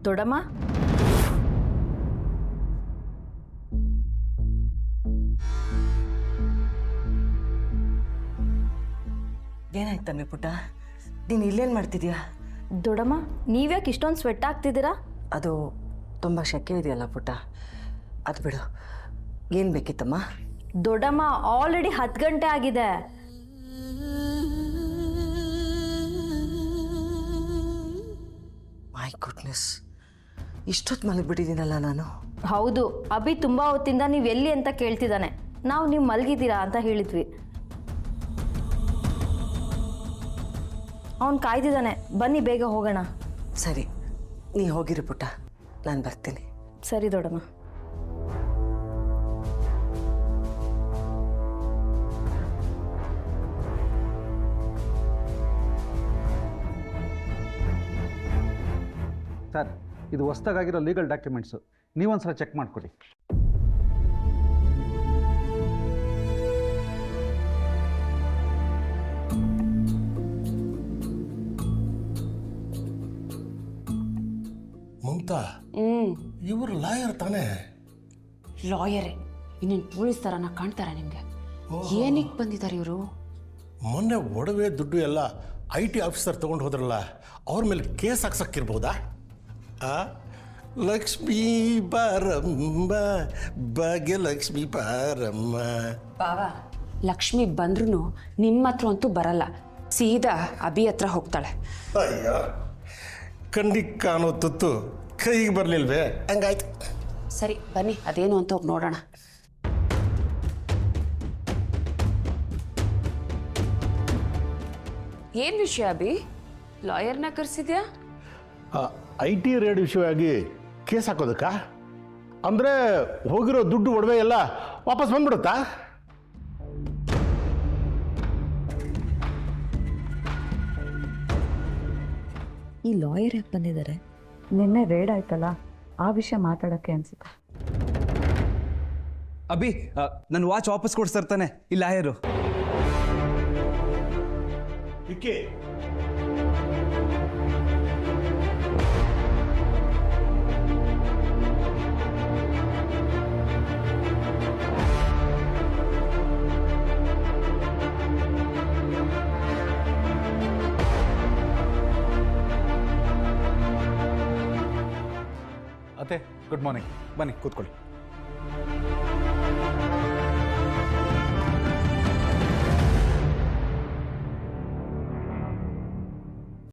ದೊಡ್ಡಮ್ಮ, ಏನಾಯ್ತಮ್ಮಿ ಪುಟ್ಟ, ನೀನು ಇಲ್ಲೇನು ಮಾಡ್ತಿದ್ಯಾ? ದೊಡ್ಡಮ್ಮ, ನೀವ್ಯಾಕೆ ಇಷ್ಟೊಂದು ಸ್ವೆಟ್ ಆಗ್ತಿದ್ದೀರಾ? ಅದು ತುಂಬ ಶೆಕೆ ಇದೆಯಲ್ಲ ಪುಟ್ಟ, ಅದು ಬಿಡು. ಏನು ಬೇಕಿತ್ತಮ್ಮ? ದೊಡ್ಡಮ್ಮ, ಆಲ್ರೆಡಿ 10 ಗಂಟೆ ಆಗಿದೆ. ಮೈ ಗುಡ್ನೆಸ್, ಇಷ್ಟೊತ್ತು ಮಲಗಿಬಿಟ್ಟಿದ್ದೀನಲ್ಲ ನಾನು. ಹೌದು, ಅಭಿ ತುಂಬ ಹೊತ್ತಿಂದ ನೀವು ಎಲ್ಲಿ ಅಂತ ಕೇಳ್ತಿದ್ದಾನೆ. ನಾವು ನೀವು ಮಲಗಿದ್ದೀರಾ ಅಂತ ಹೇಳಿದ್ವಿ. ಅವನು ಕಾಯ್ದಿದ್ದಾನೆ, ಬನ್ನಿ ಬೇಗ ಹೋಗೋಣ. ಸರಿ, ನೀ ಹೋಗಿರಿ ಪುಟ್ಟ, ನಾನು ಬರ್ತೀನಿ. ಸರಿ ದೊಡ್ಡಮ್ಮ. ಸರ್, ಇದು ಹೊಸದಾಗಿರೋ ಲೀಗಲ್ ಡಾಕ್ಯುಮೆಂಟ್ಸು, ನೀವೊಂದ್ಸಲ ಚೆಕ್ ಮಾಡಿಕೊಡಿ. ಮಮತಾ, ಇವರು ಲಾಯರ್ ತಾನೇ? ಲಾಯರೇ, ಇನ್ನೇನು ಪೊಲೀಸ್ ಥರನ ಕಾಣ್ತಾರ ನಿಮಗೆ? ಏನಕ್ಕೆ ಬಂದಿದ್ದಾರೆ ಇವರು? ಮೊನ್ನೆ ಒಡವೆ ದುಡ್ಡು ಎಲ್ಲ IT ಆಫೀಸರ್ ತೊಗೊಂಡು ಹೋದ್ರಲ್ಲ, ಅವ್ರ ಮೇಲೆ ಕೇಸ್ ಹಾಕ್ಸಕ್ಕಿರ್ಬೋದಾ? ಲಕ್ಷ್ಮೀ ಬಾರಮ್ಮ, ಭಾಗ್ಯಲಕ್ಷ್ಮಿ ಬಾರಮ್ಮ. ಬಾವ, ಲಕ್ಷ್ಮಿ ಬಂದ್ರೂ ನಿಮ್ಮ ಹತ್ರ ಅಂತೂ ಬರಲ್ಲ, ಸೀದಾ ಅಭಿ ಹತ್ರ ಹೋಗ್ತಾಳೆ. ಅಯ್ಯೋ, ಕಣ್ಣಿಗೆ ಕಾಣೋ ತುತ್ತು ಕೈಗೆ ಬರಲಿಲ್ವೇ? ಹಂಗಾಯ್ತು. ಸರಿ ಬನ್ನಿ, ಅದೇನು ಅಂತ ಹೋಗಿ ನೋಡೋಣ. ಏನು ವಿಷಯ ಅಭಿ? ಲಾಯರ್ನ ಕರೆಸಿದ್ಯಾ? IT ರೇಡ್ ವಿಷಯವಾಗಿ ಕೇಸ್ ಹಾಕೋದಕ್ಕಾ? ಅಂದರೆ ಹೋಗಿರೋ ದುಡ್ಡು ಒಡವೆ ಎಲ್ಲ ವಾಪಸ್ ಬಂದ್ಬಿಡುತ್ತಾ? ಈ ಲಾಯರ್ ಯಾಕೆ ಬಂದಿದ್ದಾರೆ? ನಿನ್ನೆ ರೇಡ್ ಆಯ್ತಲ್ಲ, ಆ ವಿಷಯ ಮಾತಾಡೋಕ್ಕೆ ಅನ್ಸುತ್ತೆ. ಅಭಿ, ನನ್ನ ವಾಚ್ ವಾಪಸ್ ಕೊಡ್ಸ್ತಾನೆ ಈ ಲಾಯರು. ವಿಕ್ಕಿ, ಅತ್ತೆ, ಗುಡ್ ಮಾರ್ನಿಂಗ್. ಬನ್ನಿ ಕೂತ್ಕೊಳ್ಳಿ.